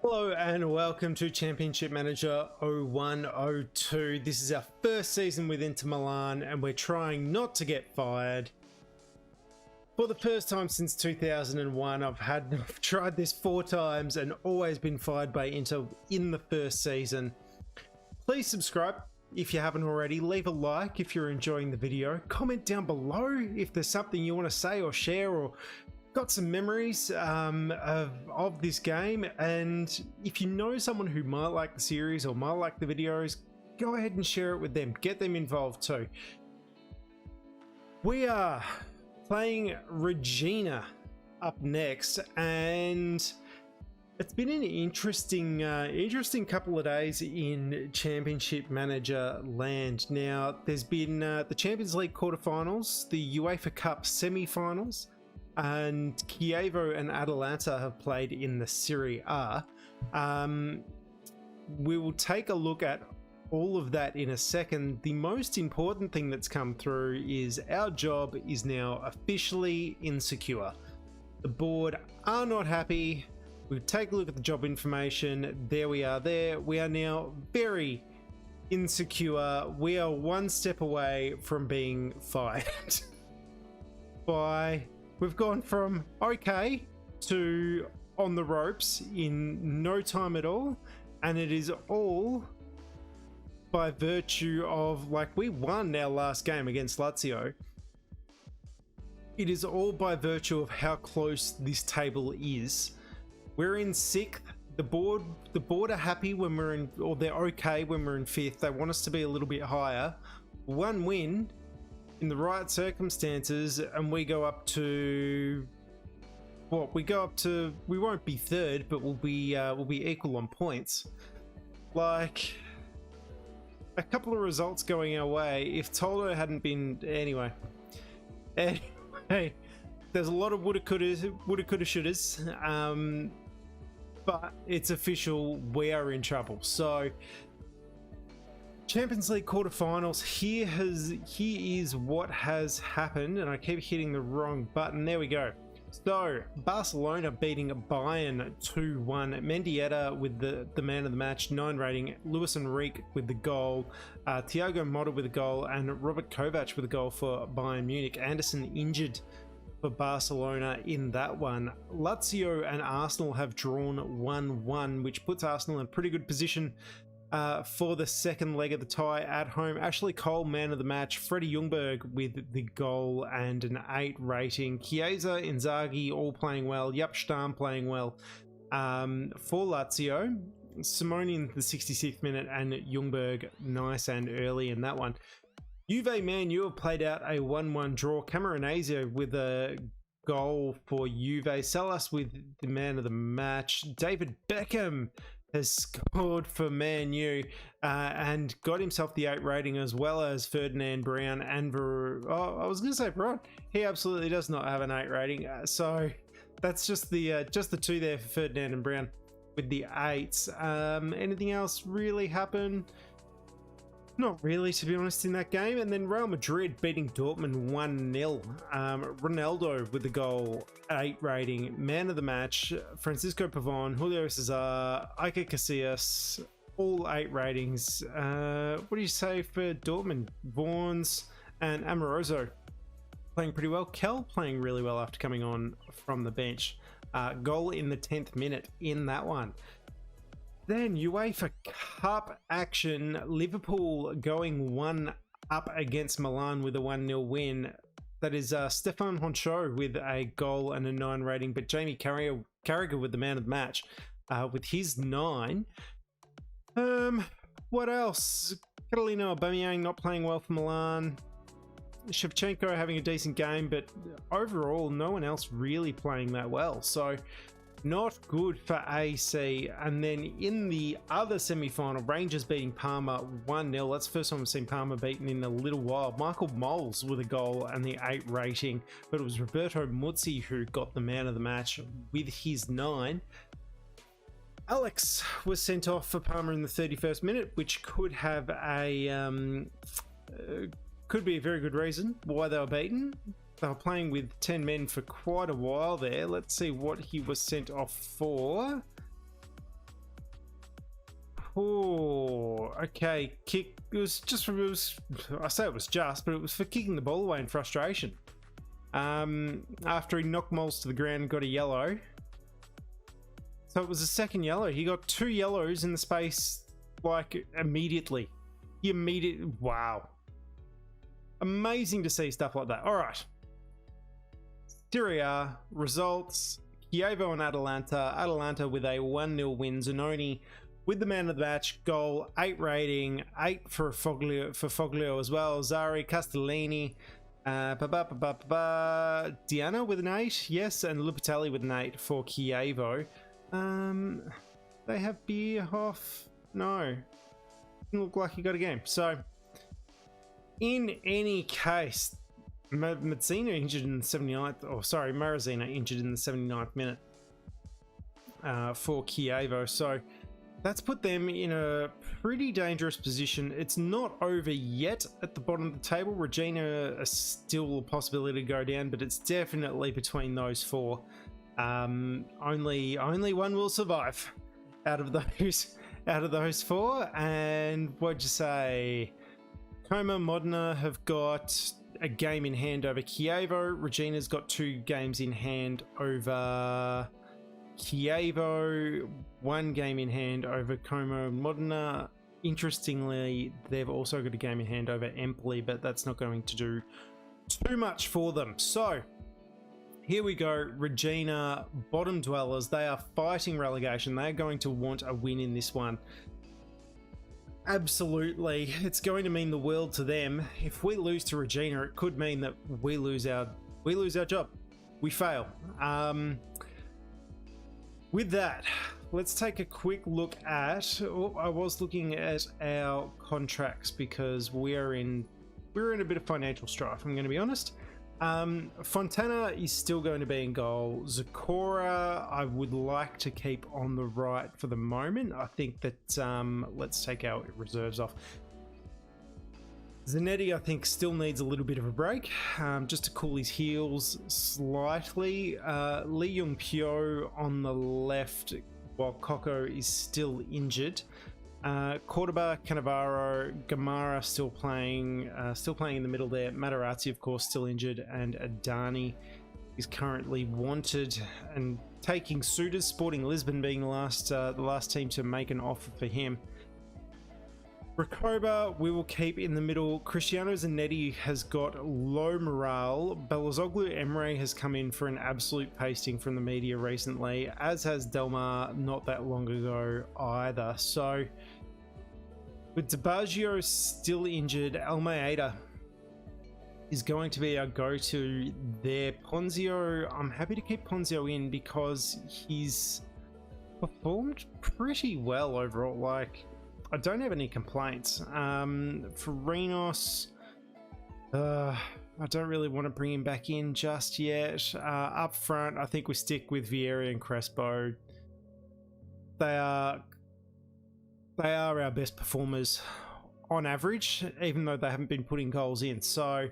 Hello and welcome to Championship Manager 0102. This is our first season with Inter Milan and we're trying not to get fired. For the first time since 2001, I've tried this 4 times and always been fired by Inter in the first season. Please subscribe if you haven't already. Leave a like if you're enjoying the video. Comment down below if there's something you want to say or share or got some memories of this game, and if you know someone who might like the series or might like the videos, go ahead and share it with them. Get them involved too. We are playing Regina up next, and it's been an interesting couple of days in Championship Manager land. Now, there's been the Champions League quarterfinals, the UEFA Cup semi-finals, and Chievo and Atalanta have played in the Serie A. We will take a look at all of that in a second. The most important thing that's come through is our job is now officially insecure. The board are not happy. We take a look at the job information. There we are there. We are now very insecure. We are one step away from being fired. We've gone from okay to on the ropes in no time at all, and it is all by virtue of, like, we won our last game against Lazio. It is all by virtue of how close this table is. We're in 6th. The board are happy when we're in, or they're okay when we're in 5th. They want us to be a little bit higher. One win in the right circumstances and we go up to what we won't be 3rd, but we'll be equal on points. Like, a couple of results going our way if Tolo hadn't been anyway, there's a lot of woulda coulda shouldas, but it's official, we are in trouble. So Champions League quarterfinals, here is what has happened, and I keep hitting the wrong button. There we go. So Barcelona beating Bayern 2-1. Mendieta with the man of the match, 9 rating. Luis Enrique with the goal. Thiago Motta with a goal, and Robert Kovac with a goal for Bayern Munich. Anderson injured for Barcelona in that one. Lazio and Arsenal have drawn 1-1, which puts Arsenal in a pretty good position for the second leg of the tie at home. Ashley Cole, man of the match. Freddie Ljungberg with the goal and an 8 rating. Chiesa, Inzaghi all playing well. Jupp Stam playing well for Lazio. Simone in the 66th minute and Ljungberg nice and early in that one. Juve Man U have played out a 1-1 draw. Camoranesi with a goal for Juve. Salas with the man of the match. David Beckham has scored for Man U and got himself the 8 rating, as well as Ferdinand Brown and I was going to say Veron. He absolutely does not have an 8 rating. So that's just the 2 there for Ferdinand and Brown with the 8s. Anything else really happen? Not really, to be honest, in that game. And then Real Madrid beating Dortmund 1-0. Ronaldo with the goal, 8 rating. Man of the match, Francisco Pavon, Julio Cesar, Iker Casillas, all 8 ratings. What do you say for Dortmund? Vaughan's and Amoroso playing pretty well. Kel playing really well after coming on from the bench. Goal in the 10th minute in that one. Then UEFA Cup action, Liverpool going 1 up against Milan with a 1-0 win. That is Stefan Honcho with a goal and a 9 rating, but Jamie Carragher with the man of the match with his 9. What else? Catalino Aubameyang not playing well for Milan. Shevchenko having a decent game, but overall no one else really playing that well. So not good for AC. And then in the other semi-final, Rangers beating Parma 1-0. That's the first time we've seen Parma beaten in a little while. Michael Moles with a goal and the 8 rating, but it was Roberto Muzzi who got the man of the match with his 9. Alex was sent off for Parma in the 31st minute, which could have a could be a very good reason why they were beaten. They were playing with 10 men for quite a while there. Let's see what he was sent off for. Oh, okay. Kick. It was just. It was. I say it was just, but it was for kicking the ball away in frustration. After he knocked Moles to the ground and got a yellow. So it was a second yellow. He got 2 yellows in the space, like, immediately. Wow. Amazing to see stuff like that. All right. Serie A results. Chievo and Atalanta. Atalanta with a 1-0 win. Zanoni with the man of the match. Goal, 8 rating. 8 for Foglio as well. Zari, Castellini. Diana with an 8. Yes, and Lupitelli with an 8 for Chievo. They have Bierhoff? No. Didn't look like he got a game. So, in any case, Mazzina injured in the 79th, or sorry, Marazina injured in the 79th minute for Chievo. So, that's put them in a pretty dangerous position. It's not over yet at the bottom of the table. Regina is still a possibility to go down, but it's definitely between those 4. Only one will survive out of those 4. And what'd you say? Como, Modena have got a game in hand over Chievo. Regina's got 2 games in hand over Chievo. 1 game in hand over Como, Modena. Interestingly, they've also got a game in hand over Empoli, but that's not going to do too much for them. So here we go. Regina, bottom dwellers. They are fighting relegation. They are going to want a win in this one. Absolutely. It's going to mean the world to them. If we lose to Regina, it could mean that we lose our job. We fail. With that, let's take a quick look at... I was looking at our contracts because we're in a bit of financial strife, I'm going to be honest. Fontana is still going to be in goal. Zakora, I would like to keep on the right for the moment. I think that, let's take our reserves off. Zanetti, I think, still needs a little bit of a break, just to cool his heels slightly. Lee Young Pyo on the left, while Coco is still injured. Cordoba, Cannavaro, Gamara still playing in the middle there. Materazzi, of course, still injured, and Adani is currently wanted and taking suitors. Sporting Lisbon being the last team to make an offer for him. Recoba, we will keep in the middle. Cristiano Zanetti has got low morale. Belozoglu Emre has come in for an absolute pasting from the media recently, as has Delmar not that long ago either. So, with DiBaggio still injured, Almeida is going to be our go-to there. Ponzio, I'm happy to keep Ponzio in because he's performed pretty well overall. Like, I don't have any complaints. For Renos, I don't really want to bring him back in just yet. Up front, I think we stick with Vieira and Crespo. They are our best performers on average, even though they haven't been putting goals in. So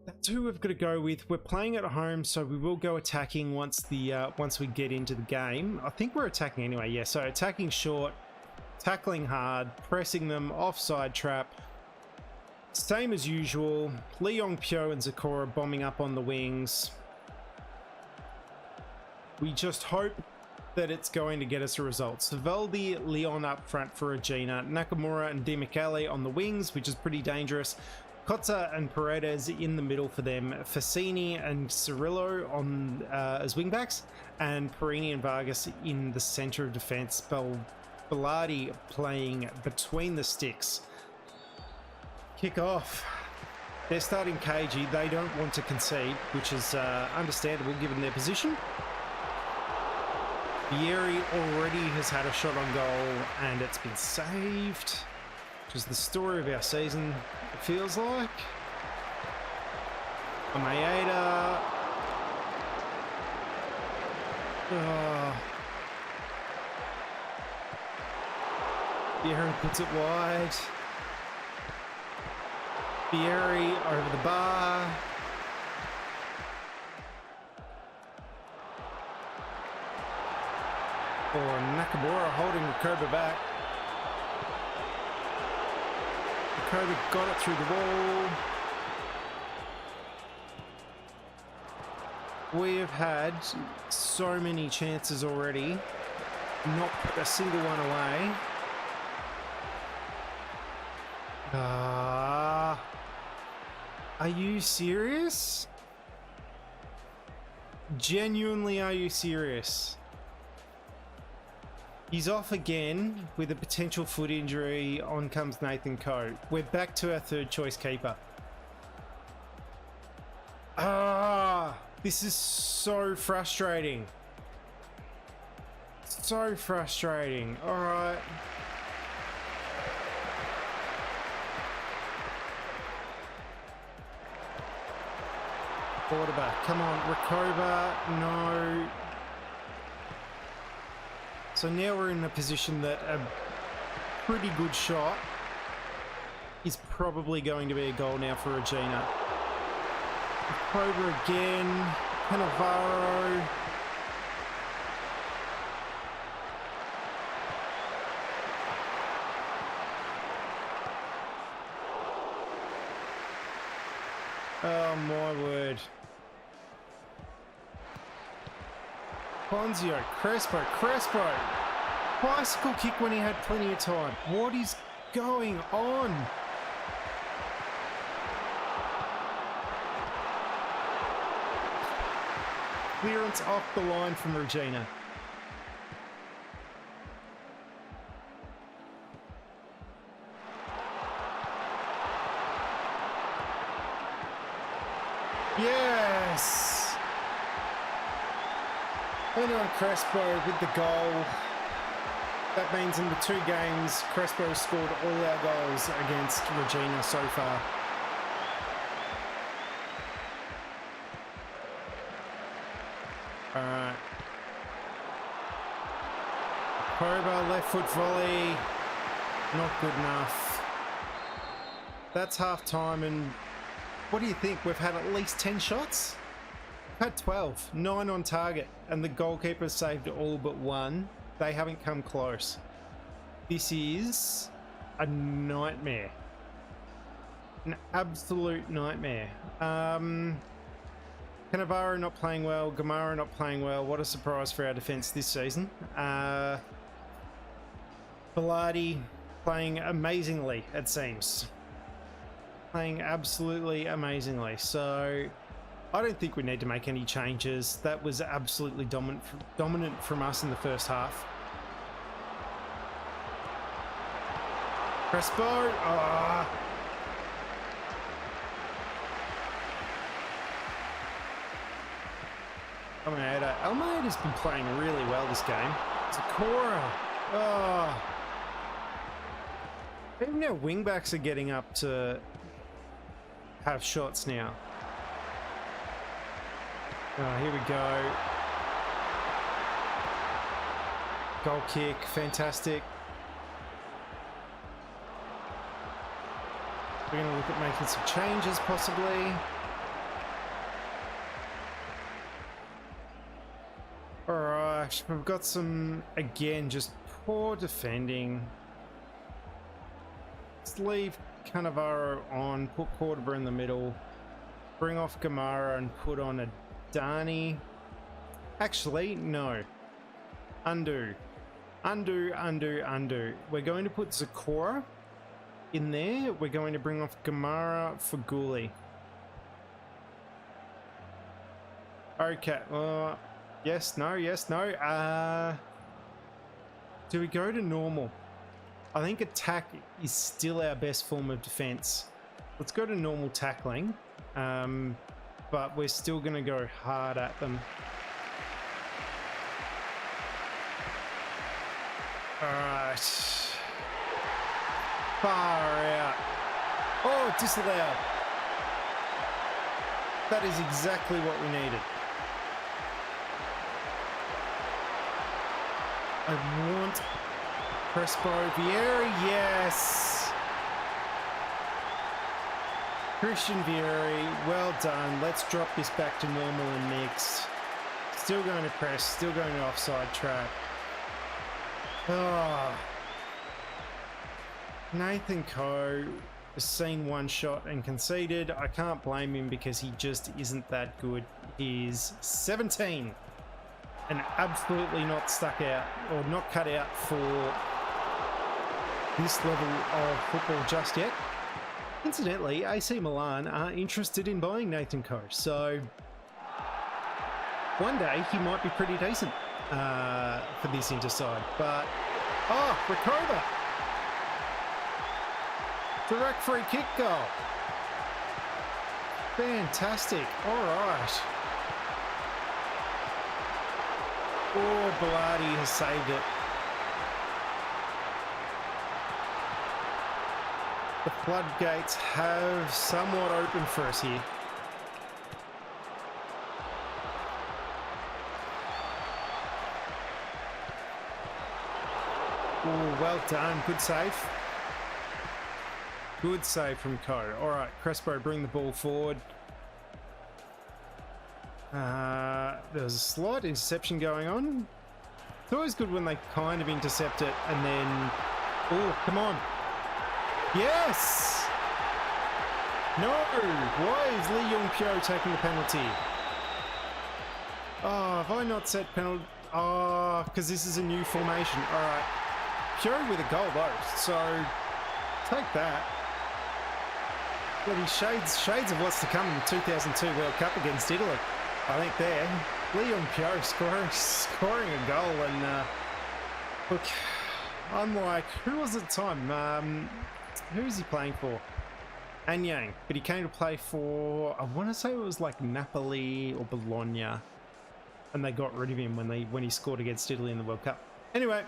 that's who we've got to go with. We're playing at home, so we will go attacking once we get into the game. I think we're attacking anyway. Yeah, so attacking short, tackling hard, pressing them, offside trap. Same as usual. Leong Pyo and Zakora bombing up on the wings. We just hope that it's going to get us a result. Saveldi, Leon up front for Regina. Nakamura and Di Michele on the wings, which is pretty dangerous. Kotza and Paredes in the middle for them. Fassini and Cirillo on as wingbacks. And Perini and Vargas in the centre of defence. Bellardi playing between the sticks. Kick off. They're starting cagey. They don't want to concede, which is understandable given their position. Vieri already has had a shot on goal and it's been saved, which is the story of our season, it feels like. Maeda. Vieri puts it wide. Vieri over the bar. Or Nakamura holding Rekoba back. Rekoba got it through the wall. We have had so many chances already. Not put a single one away. Are you serious? Genuinely, are you serious? He's off again with a potential foot injury. On comes Nathan Coe. We're back to our third choice keeper. This is so frustrating. So frustrating. All right. Quarterback, come on, Rekoba, no. So now we're in a position that a pretty good shot is probably going to be a goal now for Regina. Rekoba again, Cannavaro. Oh my word. Ponzio, Crespo. Bicycle kick when he had plenty of time. What is going on? Clearance off the line from Regina. Yes! Anyway, Crespo with the goal. That means in the 2 games, Crespo has scored all our goals against Regina so far. Alright. Koba, left foot volley. Not good enough. That's half time, and what do you think? We've had at least 10 shots? We've had 12, 9 on target, and the goalkeeper saved all but 1. They haven't come close. This is a nightmare. An absolute nightmare. Cannavaro not playing well. Gamara not playing well. What a surprise for our defence this season. Bilardi playing amazingly, it seems. Playing absolutely amazingly. So I don't think we need to make any changes. That was absolutely dominant from us in the first half. Crespo. Almeida's been playing really well this game. Sakura. Even our wingbacks are getting up to have shots now. Here we go. Goal kick, fantastic. We're going to look at making some changes possibly. Alright, we've got some, again, just poor defending. Let's leave Cannavaro on, put Cordoba in the middle, bring off Gamara and put on a Dani. Actually, no. Undo. We're going to put Zakora in there. We're going to bring off Gamara for Guli. Okay. Yes, no. Do we go to normal? I think attack is still our best form of defense. Let's go to normal tackling. But we're still going to go hard at them. Alright. Far out. Oh, disallowed. That is exactly what we needed. I want Crespo, Vieri, yes. Christian Vieri, well done. Let's drop this back to normal and mixed. Still going to press, still going to offside trap. Oh. Nathan Coe has seen one shot and conceded. I can't blame him because he just isn't that good. He's 17 and absolutely not stuck out or not cut out for this level of football just yet. Incidentally, AC Milan are interested in buying Nathan Coe, so one day he might be pretty decent for this Inter side. But, oh, Recoba! Direct free kick goal. Fantastic. All right. Oh, Bilardi has saved it. The floodgates have somewhat opened for us here. Oh, well done. Good save. Good save from Coe. All right, Crespo, bring the ball forward. There's a slight interception going on. It's always good when they kind of intercept it and then... Oh, come on. Yes! No! Why is Lee Yong-pyo taking the penalty? Oh, have I not set penalty? Oh, because this is a new formation. All right. Pyo with a goal, though, so take that. Bloody shades of what's to come in the 2002 World Cup against Italy. I think there. Lee Yong-pyo scoring a goal, and look, I'm like, who was it at the time? Who was he playing for? Anyang, but he came to play for, I want to say it was like Napoli or Bologna, and they got rid of him when he scored against Italy in the World Cup. Anyway,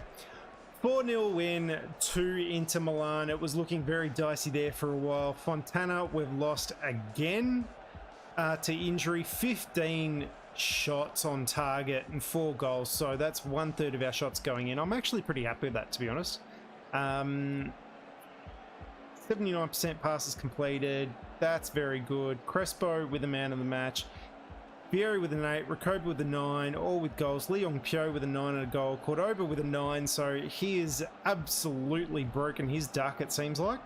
4-0 win to Inter Milan. It was looking very dicey there for a while. Fontana, we've lost again to injury. 15 shots on target and 4 goals, so that's 1/3 of our shots going in. I'm actually pretty happy with that, to be honest. 79% passes completed. That's very good. Crespo with the man of the match. Vieri with an 8, Recoba with a 9, all with goals. Lee Yong-pyo with a 9 and a goal. Cordoba with a 9, so he is absolutely broken his duck, it seems like.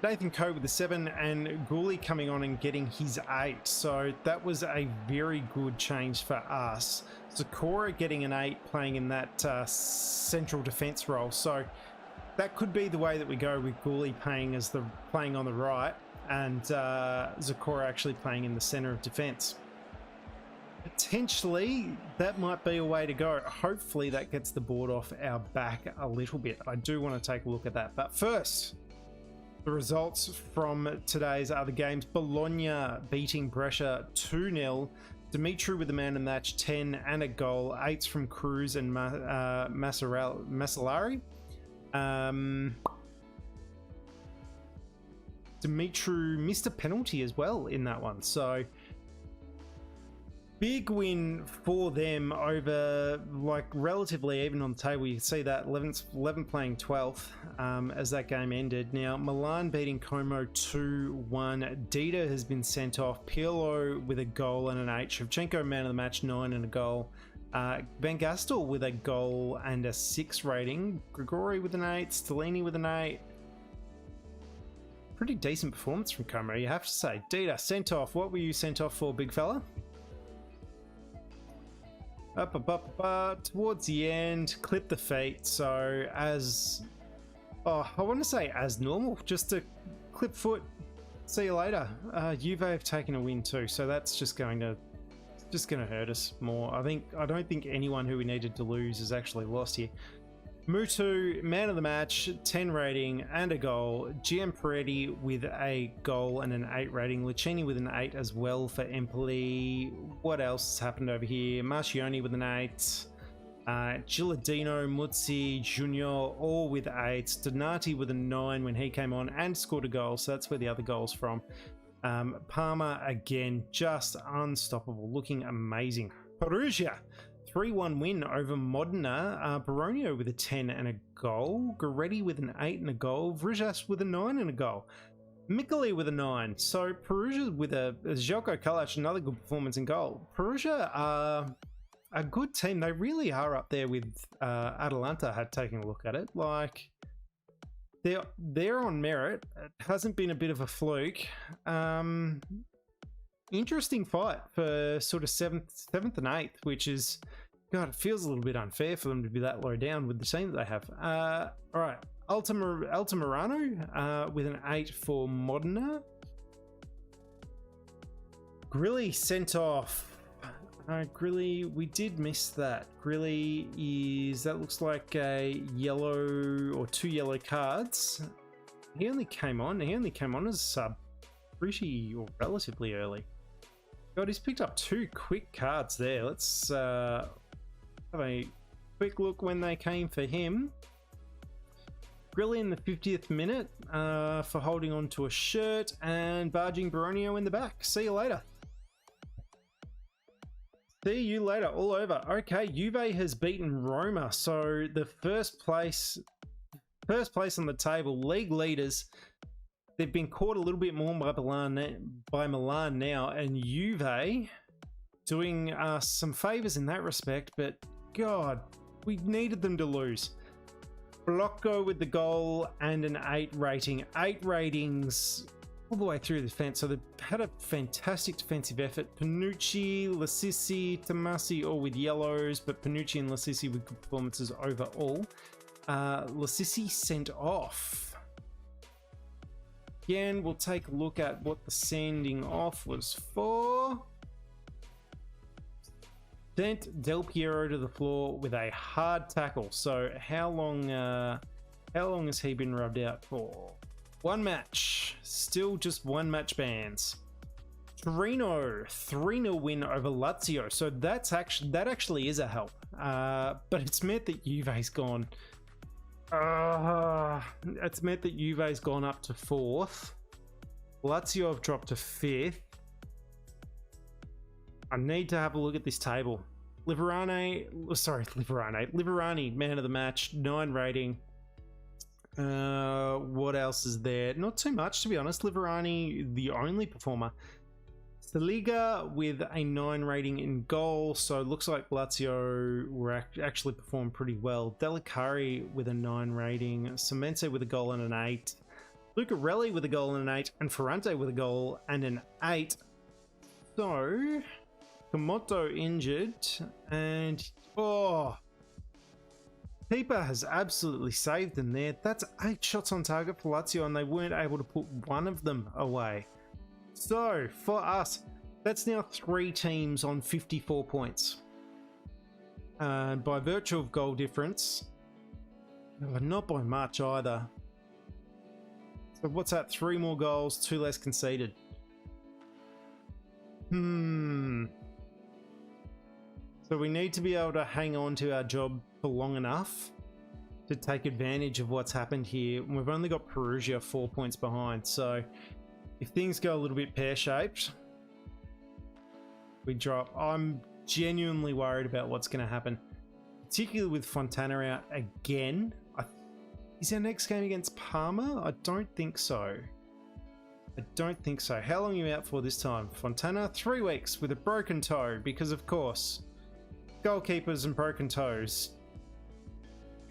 Nathan Coe with a 7, and Gouli coming on and getting his 8, so that was a very good change for us. Zakora getting an 8, playing in that central defence role, so that could be the way that we go, with Gouli playing on the right, and Zakora actually playing in the centre of defence. Potentially, that might be a way to go. Hopefully that gets the board off our back a little bit. I do want to take a look at that. But first, the results from today's other games. Bologna beating Brescia 2-0. Dimitri with the man of the match, 10 and a goal. 8s from Cruz and Masalari. Dimitri missed a penalty as well in that one, so big win for them over, like, relatively even on the table. You can see that 11 playing 12th as that game ended. Now Milan beating Como 2-1. Dida has been sent off. Pirlo with a goal and an 8. Shevchenko man of the match, 9 and a goal. Van Gastel with a goal and a 6 rating. Grigori with an 8. Stellini with an 8. Pretty decent performance from Como, you have to say. Dida sent off. What were you sent off for, big fella? Up, towards the end, clip the feet. So as, I want to say as normal, just a clip foot. See you later. Juve have taken a win too, so that's just going to hurt us more. I don't think anyone who we needed to lose has actually lost here. Mutu, man of the match, 10 rating and a goal. GM Peretti with a goal and an 8 rating. Lucchini with an 8 as well for Empoli. What else has happened over here? Marcioni with an 8. Gilardino, Muzzi, Junior, all with 8s. Donati with a 9 when he came on and scored a goal, so that's where the other goal's from. Palmer, again, just unstoppable, looking amazing. Perugia, 3-1 win over Modena. Baronio with a 10 and a goal. Goretti with an 8 and a goal. Vrijas with a 9 and a goal. Mikkeli with a 9. So Perugia with a Željko Kalac, another good performance in goal. Perugia are a good team. They really are up there with Atalanta. Had taken a look at it, like they're on merit. It hasn't been a bit of a fluke. Interesting fight for sort of seventh and eighth, which is, God, it feels a little bit unfair for them to be that low down with the team that they have. All right, Altamirano with an 8 for Modena. Grilly sent off. Grilly, we did miss that. Grilly that looks like a yellow or 2 yellow cards. He only came on as a sub pretty or relatively early. God, he's picked up 2 quick cards there. Let's have a quick look when they came for him. Grilly in the 50th minute for holding on to a shirt and barging Baronio in the back. See you later. See you later, all over. Okay, Juve has beaten Roma, so the first place on the table, league leaders. They've been caught a little bit more by Milan now, and Juve doing us some favours in that respect. But God, we needed them to lose. Blocco with the goal and an 8 rating. 8 ratings all the way through the defence. So they've had a fantastic defensive effort. Panucci, Lassisi, Tomasi all with yellows, but Panucci and Lassisi with good performances overall. Lassisi sent off. Again, we'll take a look at what the sending off was for. Sent Del Piero to the floor with a hard tackle. So how long has he been rubbed out for? 1 match. Still just 1 match bans. Torino 3-0 win over Lazio. So that actually is a help. But it's meant that Juve's gone. It's meant that Juve's gone up to 4th. Lazio have dropped to 5th. I need to have a look at this table. Liverani, man of the match, 9 rating. What else is there? Not too much, to be honest. Liverani, the only performer. Saliga with a 9 rating in goal, so it looks like Lazio were actually performed pretty well. Delicari with a 9 rating, Semense with a goal and an 8, Lucarelli with a goal and an 8, and Ferrante with a goal and an 8. So, Komoto injured, and keeper has absolutely saved them there. That's 8 shots on target for Lazio, and they weren't able to put one of them away. So, for us, that's now 3 teams on 54 points. And by virtue of goal difference, not by much either. So what's that? 3 more goals, 2 less conceded. So we need to be able to hang on to our job for long enough to take advantage of what's happened here. We've only got Perugia 4 points behind, so if things go a little bit pear-shaped, we drop. I'm genuinely worried about what's going to happen, particularly with Fontana out again. Is our next game against Parma? I don't think so. How long are you out for this time? Fontana, 3 weeks with a broken toe, because of course, goalkeepers and broken toes.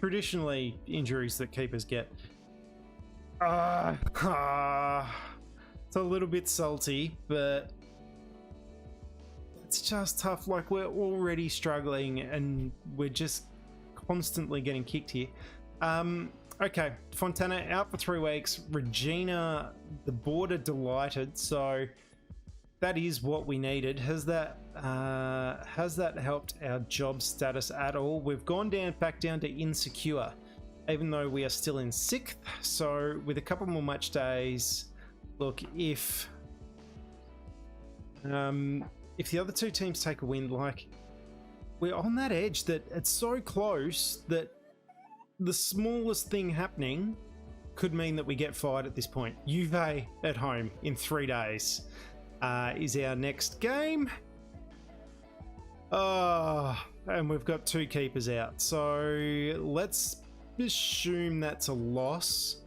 Traditionally, injuries that keepers get. It's a little bit salty, but it's just tough. Like, we're already struggling and we're just constantly getting kicked here. Okay, Fontana out for 3 weeks. Regina, the board are delighted, so that is what we needed. Has that helped our job status at all? We've gone back down to insecure, even though we are still in 6th. So with a couple more match days, look, if the other 2 teams take a win, like, we're on that edge that it's so close that the smallest thing happening could mean that we get fired at this point. Juve at home in 3 days is our next game. And we've got 2 keepers out. So let's assume that's a loss.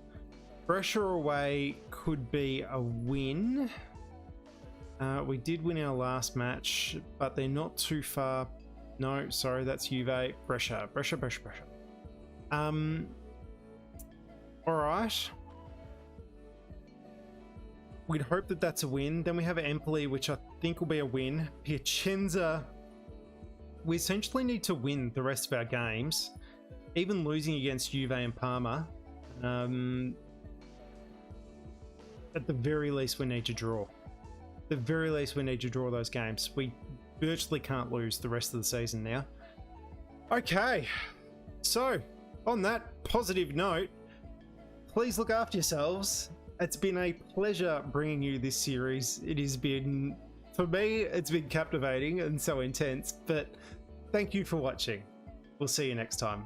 Pressure away could be a win. We did win our last match, but they're not too far No, sorry, that's Juve. Brescia. All right. We'd hope that that's a win. Then we have Empoli, which I think will be a win. Piacenza. We essentially need to win the rest of our games. Even losing against Juve and Parma. At the very least, we need to draw. At the very least, we need to draw those games. We virtually can't lose the rest of the season now. Okay. So, on that positive note, please look after yourselves. It's been a pleasure bringing you this series. It has been, for me, it's been captivating and so intense, but thank you for watching. We'll see you next time.